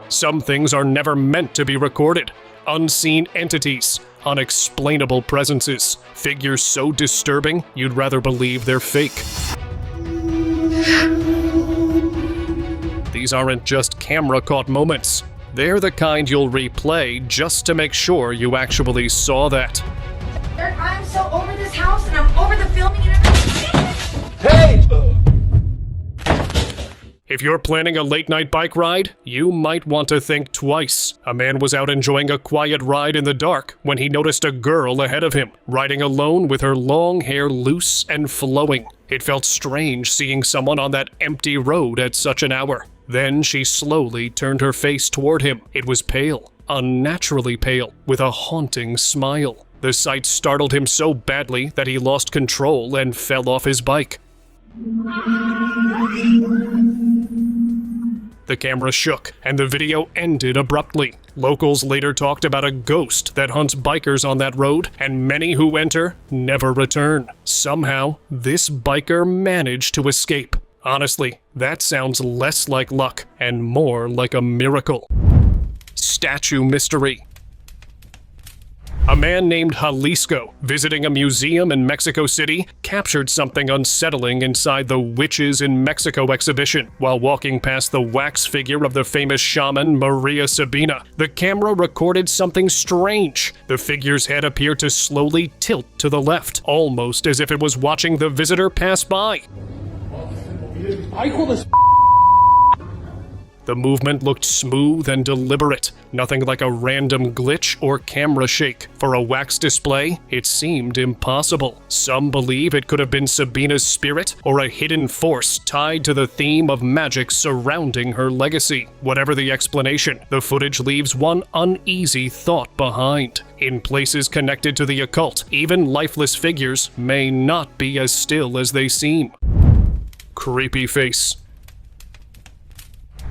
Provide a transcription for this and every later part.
Some things are never meant to be recorded. Unseen entities, unexplainable presences, figures so disturbing you'd rather believe they're fake. These aren't just camera-caught moments. They're the kind you'll replay just to make sure you actually saw that. I'm so over this house and I'm over the filming and everything. Hey! If you're planning a late-night bike ride, you might want to think twice. A man was out enjoying a quiet ride in the dark when he noticed a girl ahead of him, riding alone with her long hair loose and flowing. It felt strange seeing someone on that empty road at such an hour. Then she slowly turned her face toward him. It was pale, unnaturally pale, with a haunting smile. The sight startled him so badly that he lost control and fell off his bike. The camera shook, and the video ended abruptly. Locals later talked about a ghost that hunts bikers on that road, and many who enter never return. Somehow, this biker managed to escape. Honestly, that sounds less like luck and more like a miracle. Statue mystery. A man named Jalisco, visiting a museum in Mexico City, captured something unsettling inside the Witches in Mexico exhibition. While walking past the wax figure of the famous shaman Maria Sabina, the camera recorded something strange. The figure's head appeared to slowly tilt to the left, almost as if it was watching the visitor pass by. The movement looked smooth and deliberate, nothing like a random glitch or camera shake. For a wax display, it seemed impossible. Some believe it could have been Sabina's spirit or a hidden force tied to the theme of magic surrounding her legacy. Whatever the explanation, the footage leaves one uneasy thought behind. In places connected to the occult, even lifeless figures may not be as still as they seem. Creepy face.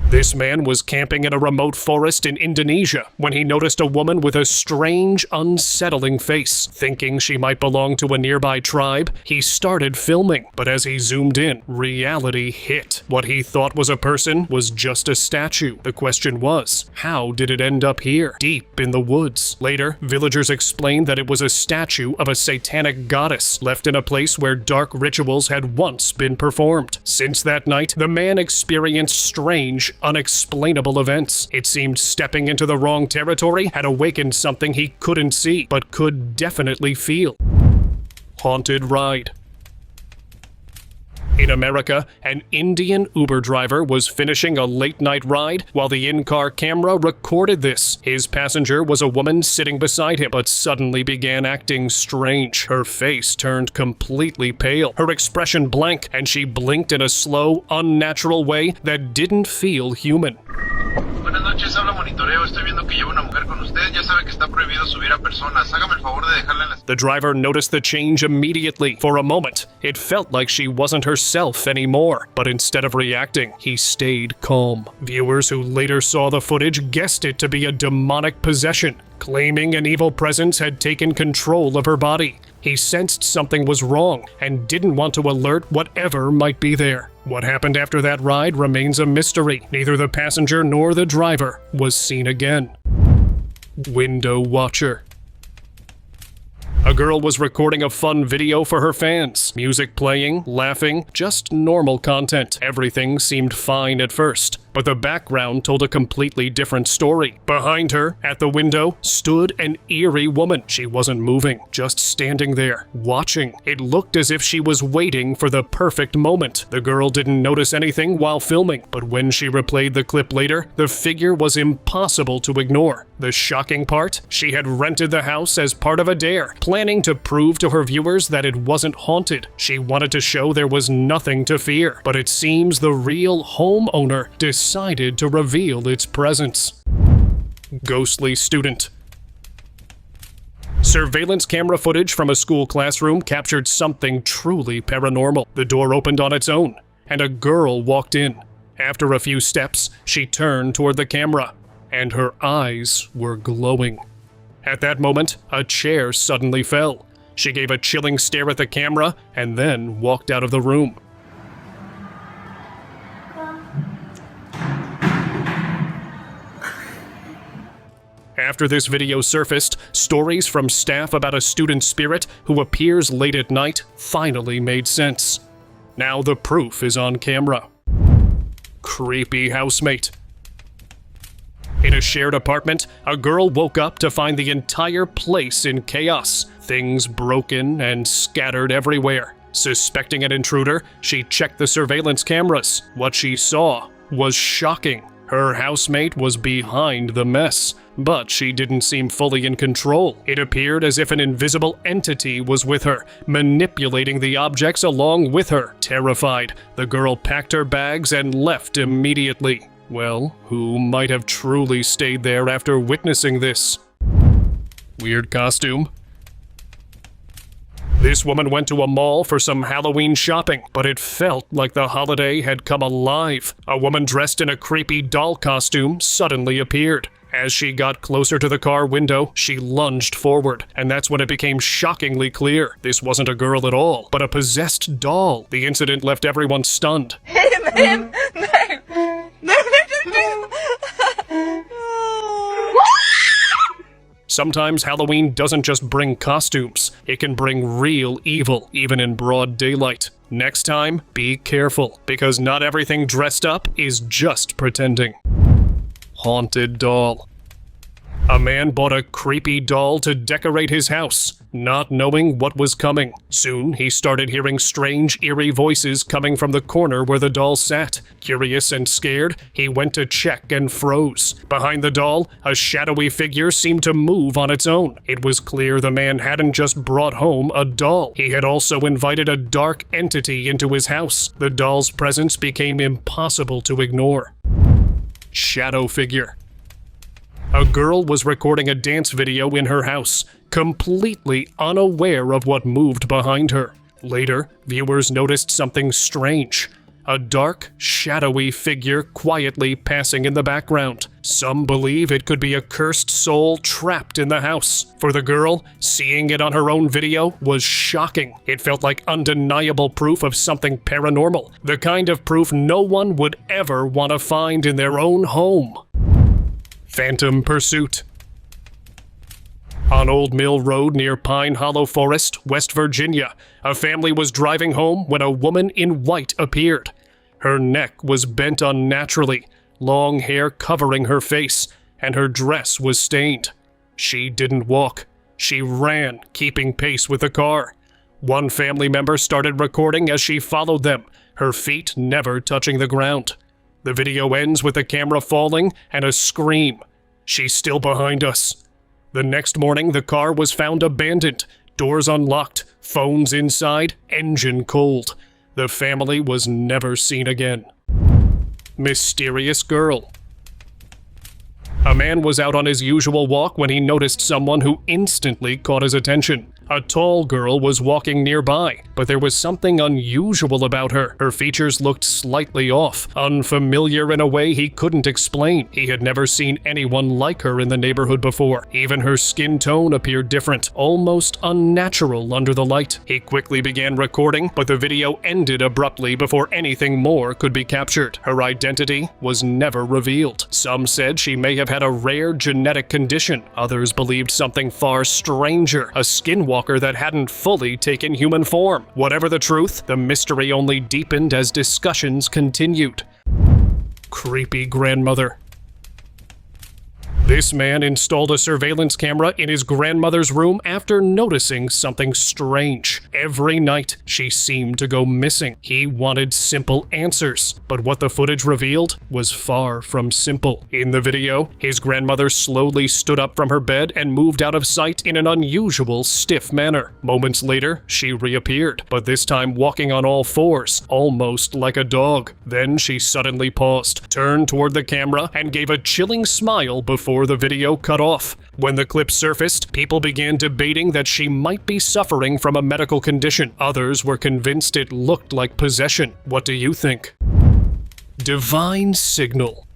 This man was camping in a remote forest in Indonesia when he noticed a woman with a strange, unsettling face. Thinking she might belong to a nearby tribe, he started filming. But as he zoomed in, reality hit. What he thought was a person was just a statue. The question was, how did it end up here, deep in the woods? Later, villagers explained that it was a statue of a satanic goddess left in a place where dark rituals had once been performed. Since that night, the man experienced strange, unexplainable events. It seemed stepping into the wrong territory had awakened something he couldn't see, but could definitely feel. Haunted ride. In America, an Indian Uber driver was finishing a late-night ride while the in-car camera recorded this. His passenger was a woman sitting beside him, but suddenly began acting strange. Her face turned completely pale, her expression blank, and she blinked in a slow, unnatural way that didn't feel human. Buenas noches, habla monitoreo. Estoy viendo que lleva una mujer con usted. Ya sabe que está prohibido subir a personas. Hágame el favor de dejarla en la... The driver noticed the change immediately. For a moment, it felt like she wasn't herself anymore. But instead of reacting, he stayed calm. Viewers who later saw the footage guessed it to be a demonic possession, claiming an evil presence had taken control of her body. He sensed something was wrong and didn't want to alert whatever might be there. What happened after that ride remains a mystery. Neither the passenger nor the driver was seen again. Window watcher. A girl was recording a fun video for her fans. Music playing, laughing, just normal content. Everything seemed fine at first, but the background told a completely different story. Behind her, at the window, stood an eerie woman. She wasn't moving, just standing there, watching. It looked as if she was waiting for the perfect moment. The girl didn't notice anything while filming, but when she replayed the clip later, the figure was impossible to ignore. The shocking part? She had rented the house as part of a dare, planning to prove to her viewers that it wasn't haunted. She wanted to show there was nothing to fear, but it seems the real homeowner decided to reveal its presence. Ghostly student. Surveillance camera footage from a school classroom captured something truly paranormal. The door opened on its own, and a girl walked in. After a few steps, she turned toward the camera, and her eyes were glowing. At that moment, a chair suddenly fell. She gave a chilling stare at the camera and then walked out of the room. After this video surfaced, stories from staff about a student spirit who appears late at night finally made sense. Now the proof is on camera. Creepy housemate. In a shared apartment, a girl woke up to find the entire place in chaos, things broken and scattered everywhere. Suspecting an intruder, she checked the surveillance cameras. What she saw was shocking. Her housemate was behind the mess, but she didn't seem fully in control. It appeared as if an invisible entity was with her, manipulating the objects along with her. Terrified, the girl packed her bags and left immediately. Well, who might have truly stayed there after witnessing this? Weird costume. This woman went to a mall for some Halloween shopping, but it felt like the holiday had come alive. A woman dressed in a creepy doll costume suddenly appeared. As she got closer to the car window, she lunged forward, and that's when it became shockingly clear. This wasn't a girl at all, but a possessed doll. The incident left everyone stunned. Sometimes Halloween doesn't just bring costumes, it can bring real evil, even in broad daylight. Next time, be careful, because not everything dressed up is just pretending. Haunted doll. A man bought a creepy doll to decorate his house, not knowing what was coming. Soon, he started hearing strange, eerie voices coming from the corner where the doll sat. Curious and scared, he went to check and froze. Behind the doll, a shadowy figure seemed to move on its own. It was clear the man hadn't just brought home a doll. He had also invited a dark entity into his house. The doll's presence became impossible to ignore. Shadow figure. A girl was recording a dance video in her house, completely unaware of what moved behind her. Later, viewers noticed something strange. A dark, shadowy figure quietly passing in the background. Some believe it could be a cursed soul trapped in the house. For the girl, seeing it on her own video was shocking. It felt like undeniable proof of something paranormal, the kind of proof no one would ever want to find in their own home. Phantom pursuit. On Old Mill Road near Pine Hollow Forest, West Virginia, a family was driving home when a woman in white appeared. Her neck was bent unnaturally, long hair covering her face, and her dress was stained. She didn't walk. She ran, keeping pace with the car. One family member started recording as she followed them, her feet never touching the ground. The video ends with the camera falling and a scream. "She's still behind us." The next morning, the car was found abandoned, doors unlocked, phones inside, engine cold. The family was never seen again. Mysterious girl. A man was out on his usual walk when he noticed someone who instantly caught his attention. A tall girl was walking nearby, but there was something unusual about her. Her features looked slightly off, unfamiliar in a way he couldn't explain. He had never seen anyone like her in the neighborhood before. Even her skin tone appeared different, almost unnatural under the light. He quickly began recording, but the video ended abruptly before anything more could be captured. Her identity was never revealed. Some said she may have had a rare genetic condition. Others believed something far stranger, a skinwalker that hadn't fully taken human form. Whatever the truth, the mystery only deepened as discussions continued. Creepy grandmother. This man installed a surveillance camera in his grandmother's room after noticing something strange. Every night, she seemed to go missing. He wanted simple answers, but what the footage revealed was far from simple. In the video, his grandmother slowly stood up from her bed and moved out of sight in an unusual, stiff manner. Moments later, she reappeared, but this time walking on all fours, almost like a dog. Then she suddenly paused, turned toward the camera, and gave a chilling smile before the video cut off. When the clip surfaced, people began debating that she might be suffering from a medical condition. Others were convinced it looked like possession. What do you think? Divine signal.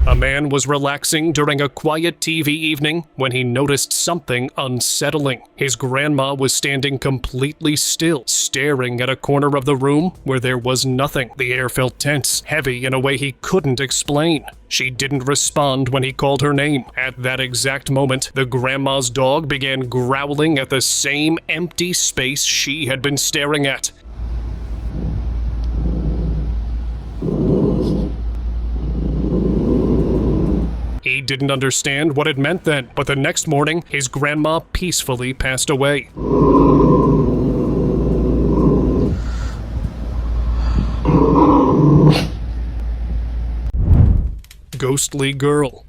A man was relaxing during a quiet TV evening when he noticed something unsettling. His grandma was standing completely still, staring at a corner of the room where there was nothing. The air felt tense, heavy in a way he couldn't explain. She didn't respond when he called her name. At that exact moment, the grandma's dog began growling at the same empty space she had been staring at. He didn't understand what it meant then, but the next morning, his grandma peacefully passed away. Ghostly girl.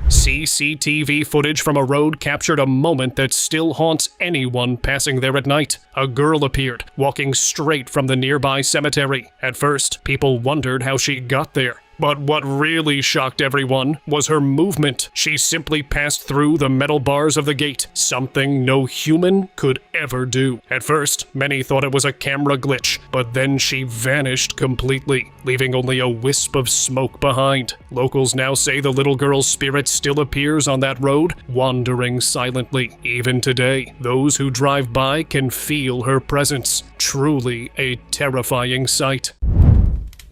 CCTV footage from a road captured a moment that still haunts anyone passing there at night. A girl appeared, walking straight from the nearby cemetery. At first, people wondered how she got there. But what really shocked everyone was her movement. She simply passed through the metal bars of the gate, something no human could ever do. At first, many thought it was a camera glitch, but then she vanished completely, leaving only a wisp of smoke behind. Locals now say the little girl's spirit still appears on that road, wandering silently. Even today, those who drive by can feel her presence. Truly a terrifying sight.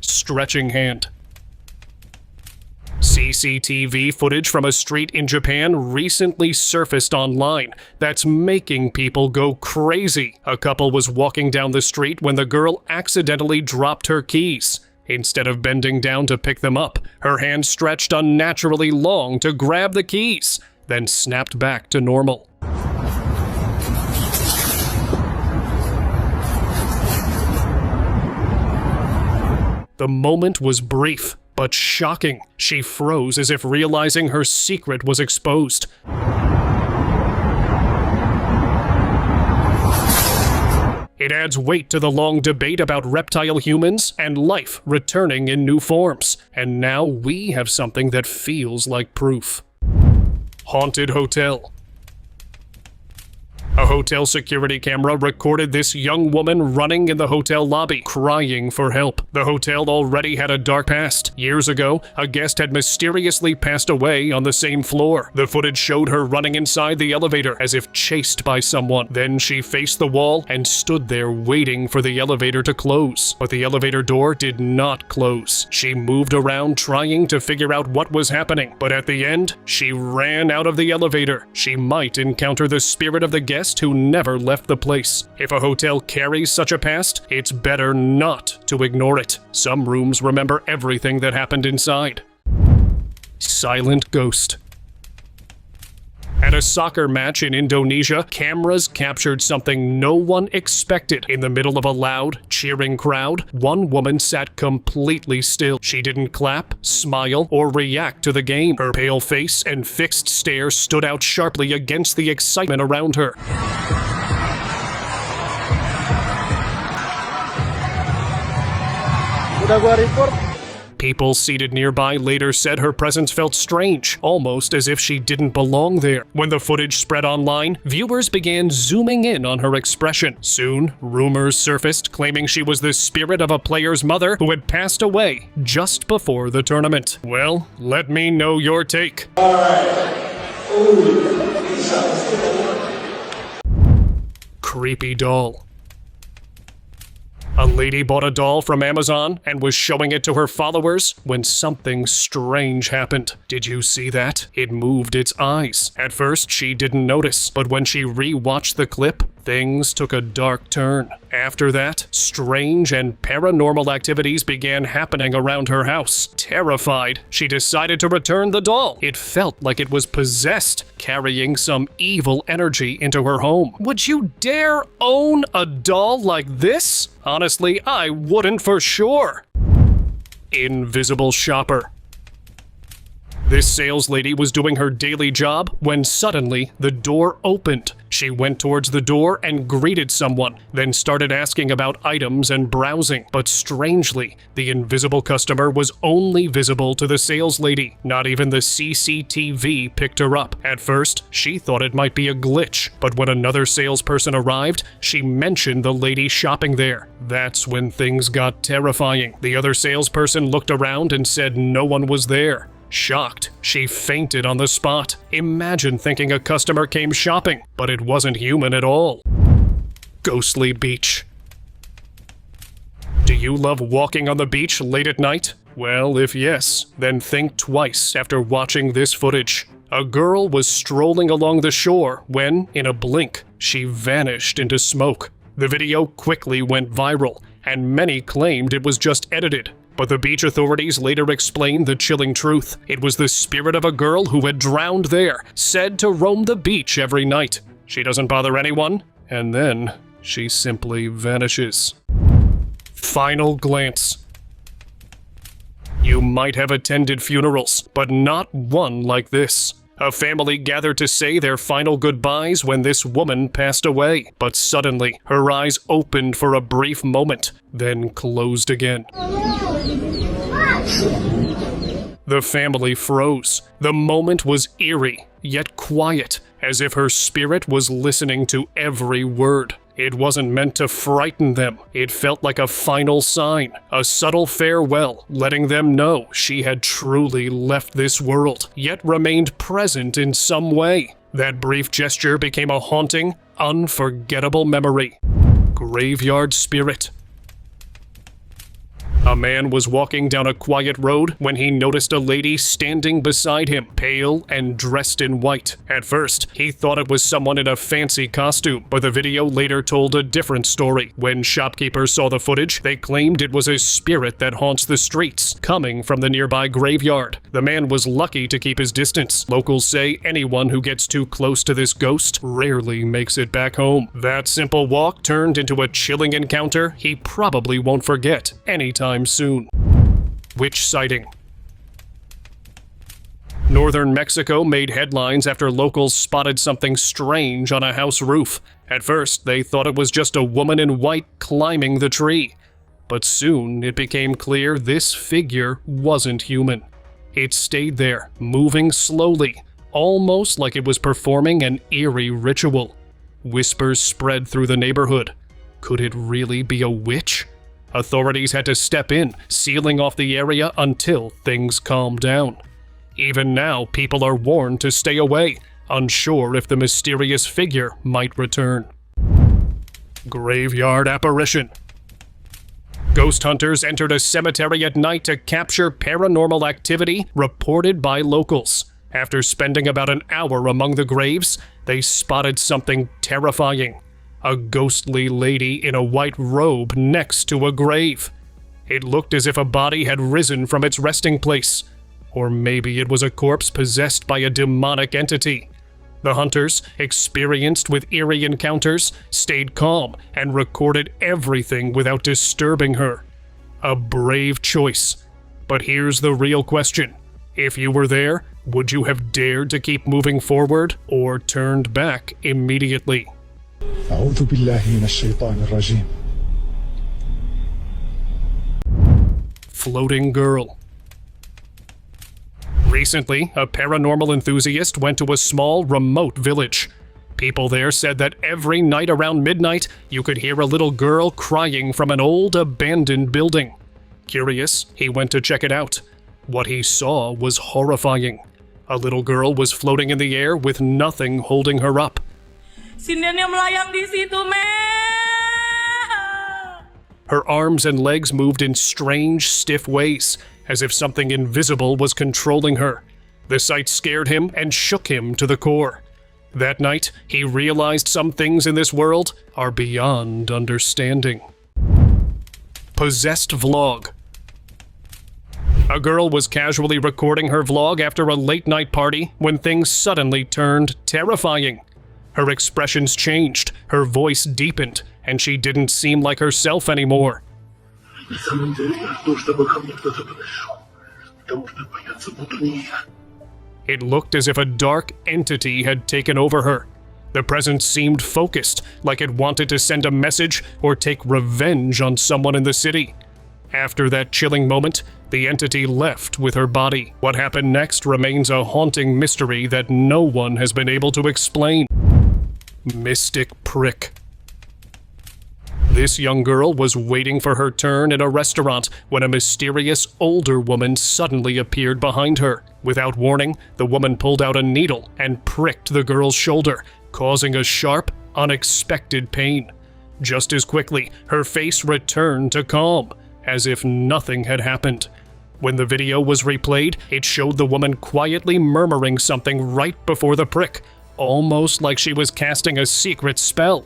Stretching hand. CCTV footage from a street in Japan recently surfaced online that's making people go crazy. A couple was walking down the street when the girl accidentally dropped her keys. Instead of bending down to pick them up, her hand stretched unnaturally long to grab the keys, then snapped back to normal. The moment was brief, but shocking. She froze as if realizing her secret was exposed. It adds weight to the long debate about reptile humans and life returning in new forms. And now we have something that feels like proof. Haunted hotel. A hotel security camera recorded this young woman running in the hotel lobby, crying for help. The hotel already had a dark past. Years ago, a guest had mysteriously passed away on the same floor. The footage showed her running inside the elevator as if chased by someone. Then she faced the wall and stood there waiting for the elevator to close. But the elevator door did not close. She moved around trying to figure out what was happening. But at the end, she ran out of the elevator. She might encounter the spirit of the guest who never left the place. If a hotel carries such a past, it's better not to ignore it. Some rooms remember everything that happened inside. Silent ghost. At a soccer match in Indonesia, cameras captured something no one expected. In the middle of a loud, cheering crowd, one woman sat completely still. She didn't clap, smile, or react to the game. Her pale face and fixed stare stood out sharply against the excitement around her. Udah gua report. People seated nearby later said her presence felt strange, almost as if she didn't belong there. When the footage spread online, viewers began zooming in on her expression. Soon, rumors surfaced claiming she was the spirit of a player's mother who had passed away just before the tournament. Well, let me know your take. Creepy doll. A lady bought a doll from Amazon and was showing it to her followers when something strange happened. Did you see that? It moved its eyes. At first, she didn't notice, but when she re-watched the clip, things took a dark turn. After that, strange and paranormal activities began happening around her house. Terrified, she decided to return the doll. It felt like it was possessed, carrying some evil energy into her home. Would you dare own a doll like this? Honestly, I wouldn't for sure. Invisible shopper. This sales lady was doing her daily job when suddenly the door opened. She went towards the door and greeted someone, then started asking about items and browsing. But strangely, the invisible customer was only visible to the sales lady. Not even the CCTV picked her up. At first, she thought it might be a glitch, but when another salesperson arrived, she mentioned the lady shopping there. That's when things got terrifying. The other salesperson looked around and said no one was there. Shocked, she fainted on the spot. Imagine thinking a customer came shopping, but it wasn't human at all. Ghostly beach. Do you love walking on the beach late at night? Well, if yes, then think twice after watching this footage. A girl was strolling along the shore when, in a blink, she vanished into smoke. The video quickly went viral, and many claimed it was just edited. But the beach authorities later explained the chilling truth. It was the spirit of a girl who had drowned there, said to roam the beach every night. She doesn't bother anyone, and then she simply vanishes. Final glance. You might have attended funerals, but not one like this. A family gathered to say their final goodbyes when this woman passed away, but suddenly her eyes opened for a brief moment, then closed again. The family froze. The moment was eerie, yet quiet, as if her spirit was listening to every word. It wasn't meant to frighten them. It felt like a final sign, a subtle farewell, letting them know she had truly left this world, yet remained present in some way. That brief gesture became a haunting, unforgettable memory. Graveyard spirit. A man was walking down a quiet road when he noticed a lady standing beside him, pale and dressed in white. At first, he thought it was someone in a fancy costume, but the video later told a different story. When shopkeepers saw the footage, they claimed it was a spirit that haunts the streets, coming from the nearby graveyard. The man was lucky to keep his distance. Locals say anyone who gets too close to this ghost rarely makes it back home. That simple walk turned into a chilling encounter he probably won't forget anytime soon. Witch sighting. Northern Mexico made headlines after locals spotted something strange on a house roof. At first, they thought it was just a woman in white climbing the tree. But soon it became clear this figure wasn't human. It stayed there, moving slowly, almost like it was performing an eerie ritual. Whispers spread through the neighborhood. Could it really be a witch? Authorities had to step in, sealing off the area until things calmed down. Even now, people are warned to stay away, unsure if the mysterious figure might return. Graveyard apparition. Ghost hunters entered a cemetery at night to capture paranormal activity reported by locals. After spending about an hour among the graves, they spotted something terrifying. A ghostly lady in a white robe next to a grave. It looked as if a body had risen from its resting place. Or maybe it was a corpse possessed by a demonic entity. The hunters, experienced with eerie encounters, stayed calm and recorded everything without disturbing her. A brave choice. But here's the real question. If you were there, would you have dared to keep moving forward or turned back immediately? أعوذ بالله من الشيطان الرجيم. Floating girl. Recently, a paranormal enthusiast went to a small, remote village. People there said that every night around midnight, you could hear a little girl crying from an old, abandoned building. Curious, he went to check it out. What he saw was horrifying. A little girl was floating in the air with nothing holding her up. Her arms and legs moved in strange, stiff ways, as if something invisible was controlling her. The sight scared him and shook him to the core. That night, he realized some things in this world are beyond understanding. Possessed vlog. A girl was casually recording her vlog after a late-night party when things suddenly turned terrifying. Her expressions changed, her voice deepened, and she didn't seem like herself anymore. It looked as if a dark entity had taken over her. The presence seemed focused, like it wanted to send a message or take revenge on someone in the city. After that chilling moment, the entity left with her body. What happened next remains a haunting mystery that no one has been able to explain. Mystic prick. This young girl was waiting for her turn in a restaurant when a mysterious older woman suddenly appeared behind her. Without warning, the woman pulled out a needle and pricked the girl's shoulder, causing a sharp, unexpected pain. Just as quickly, her face returned to calm, as if nothing had happened. When the video was replayed, it showed the woman quietly murmuring something right before the prick, almost like she was casting a secret spell.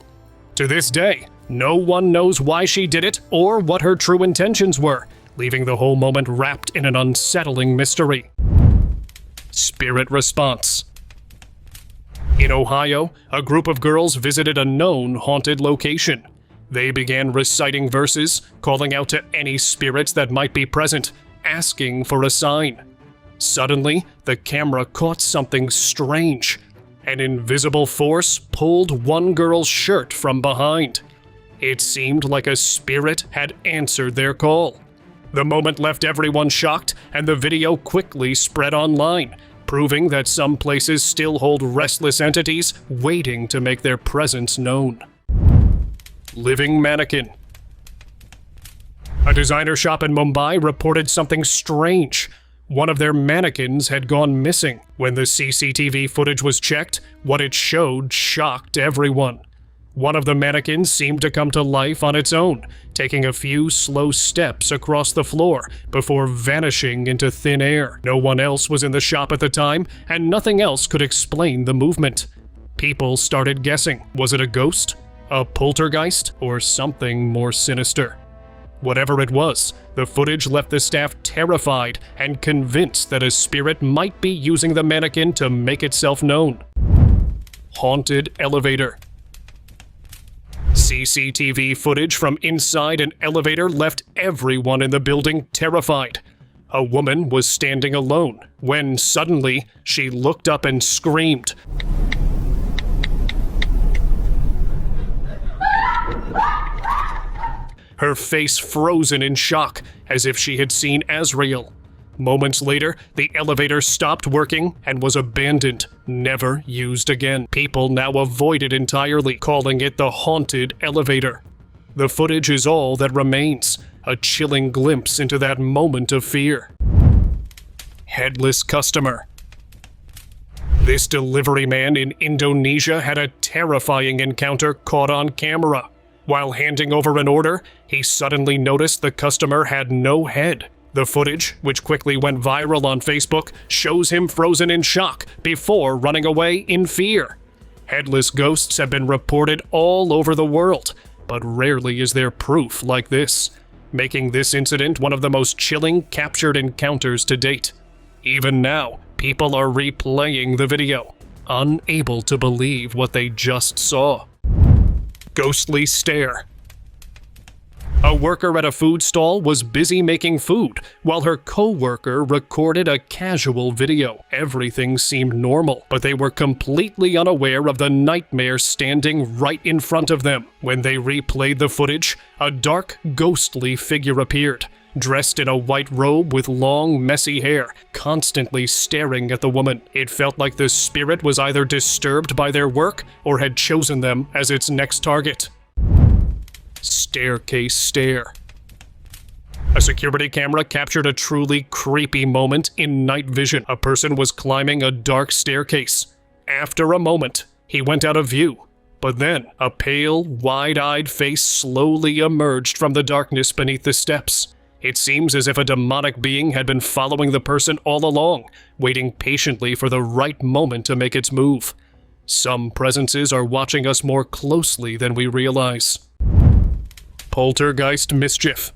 To this day, no one knows why she did it or what her true intentions were, leaving the whole moment wrapped in an unsettling mystery. Spirit response. In Ohio, a group of girls visited a known haunted location. They began reciting verses, calling out to any spirits that might be present, asking for a sign. Suddenly, the camera caught something strange. An invisible force pulled one girl's shirt from behind. It seemed like a spirit had answered their call. The moment left everyone shocked, and the video quickly spread online, proving that some places still hold restless entities waiting to make their presence known. Living mannequin. A designer shop in Mumbai reported something strange. One of their mannequins had gone missing. When the CCTV footage was checked, what it showed shocked everyone. One of the mannequins seemed to come to life on its own, taking a few slow steps across the floor before vanishing into thin air. No one else was in the shop at the time, and nothing else could explain the movement. People started guessing. Was it a ghost, a poltergeist, or something more sinister? Whatever it was, the footage left the staff terrified and convinced that a spirit might be using the mannequin to make itself known. Haunted elevator. CCTV footage from inside an elevator left everyone in the building terrified. A woman was standing alone when suddenly she looked up and screamed. Her face frozen in shock, as if she had seen Azrael. Moments later, the elevator stopped working and was abandoned, never used again. People now avoid it entirely, calling it the haunted elevator. The footage is all that remains, a chilling glimpse into that moment of fear. Headless customer. This delivery man in Indonesia had a terrifying encounter caught on camera. While handing over an order, he suddenly noticed the customer had no head. The footage, which quickly went viral on Facebook, shows him frozen in shock before running away in fear. Headless ghosts have been reported all over the world, but rarely is there proof like this, making this incident one of the most chilling captured encounters to date. Even now, people are replaying the video, unable to believe what they just saw. Ghostly stare. A worker at a food stall was busy making food while her co-worker recorded a casual video. Everything seemed normal, but they were completely unaware of the nightmare standing right in front of them. When they replayed the footage, a dark, ghostly figure appeared, dressed in a white robe with long, messy hair, constantly staring at the woman. It felt like the spirit was either disturbed by their work or had chosen them as its next target. Staircase stare. A security camera captured a truly creepy moment in night vision. A person was climbing a dark staircase. After a moment, he went out of view, but then a pale, wide-eyed face slowly emerged from the darkness beneath the steps. It seems as if a demonic being had been following the person all along, waiting patiently for the right moment to make its move. Some presences are watching us more closely than we realize. Poltergeist mischief.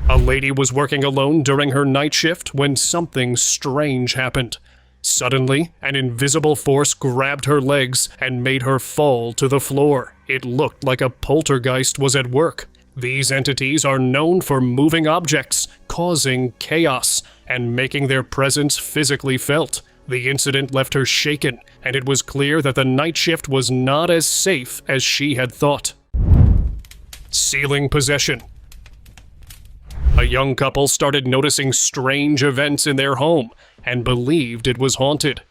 A lady was working alone during her night shift when something strange happened. Suddenly, an invisible force grabbed her legs and made her fall to the floor. It looked like a poltergeist was at work. These entities are known for moving objects, causing chaos, and making their presence physically felt. The incident left her shaken, and it was clear that the night shift was not as safe as she had thought. Ceiling possession. A young couple started noticing strange events in their home and believed it was haunted.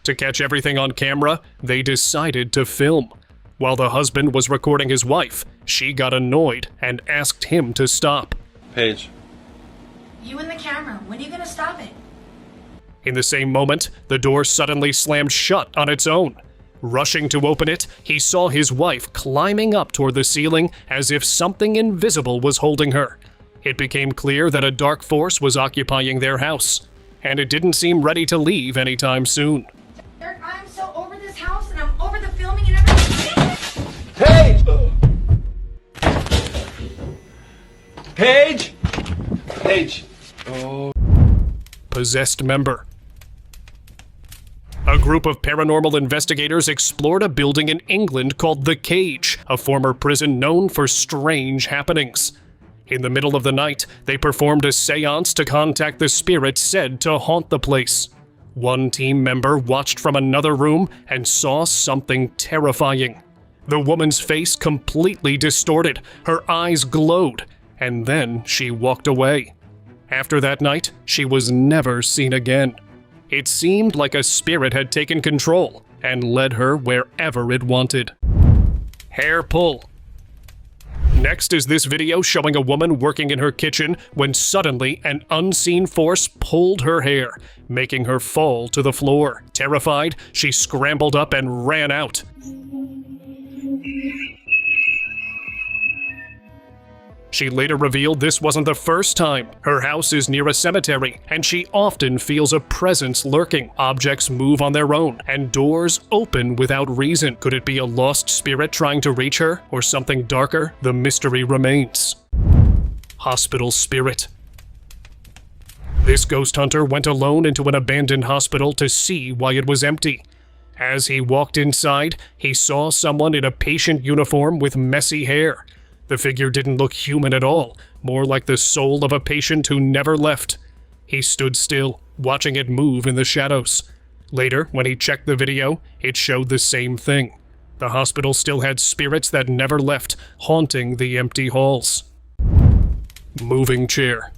To catch everything on camera, they decided to film. While the husband was recording his wife, she got annoyed and asked him to stop. Paige. You and the camera, when are you gonna stop it? In the same moment, the door suddenly slammed shut on its own. Rushing to open it, he saw his wife climbing up toward the ceiling as if something invisible was holding her. It became clear that a dark force was occupying their house, and it didn't seem ready to leave anytime soon. I'm so over this house and I'm over the filming and everything. Paige! Paige! Paige! Oh. Possessed member. A group of paranormal investigators explored a building in England called The Cage, a former prison known for strange happenings. In the middle of the night, they performed a seance to contact the spirits said to haunt the place. One team member watched from another room and saw something terrifying. The woman's face completely distorted, her eyes glowed, and then she walked away. After that night, she was never seen again. It seemed like a spirit had taken control and led her wherever it wanted. Hair pull. Next is this video showing a woman working in her kitchen when suddenly an unseen force pulled her hair, making her fall to the floor. Terrified, she scrambled up and ran out. She later revealed this wasn't the first time. Her house is near a cemetery, and she often feels a presence lurking. Objects move on their own, and doors open without reason. Could it be a lost spirit trying to reach her, or something darker? The mystery remains. Hospital spirit. This ghost hunter went alone into an abandoned hospital to see why it was empty. As he walked inside, he saw someone in a patient uniform with messy hair. The figure didn't look human at all, more like the soul of a patient who never left. He stood still, watching it move in the shadows. Later, when he checked the video, it showed the same thing. The hospital still had spirits that never left, haunting the empty halls. Moving chair.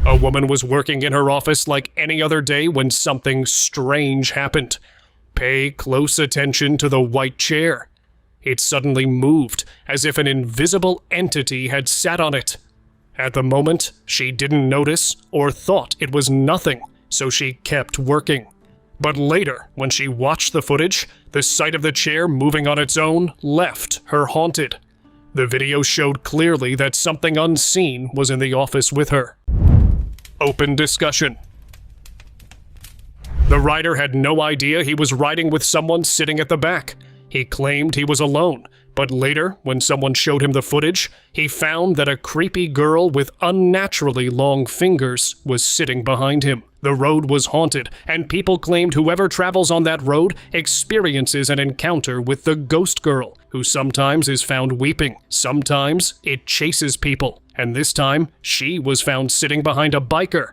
A woman was working in her office like any other day when something strange happened. Pay close attention to the white chair. It suddenly moved, as if an invisible entity had sat on it. At the moment, she didn't notice or thought it was nothing, so she kept working. But later, when she watched the footage, the sight of the chair moving on its own left her haunted. The video showed clearly that something unseen was in the office with her. Open discussion. The rider had no idea he was riding with someone sitting at the back. He claimed he was alone, but later, when someone showed him the footage, he found that a creepy girl with unnaturally long fingers was sitting behind him. The road was haunted, and people claimed whoever travels on that road experiences an encounter with the ghost girl, who sometimes is found weeping. Sometimes it chases people, and this time she was found sitting behind a biker.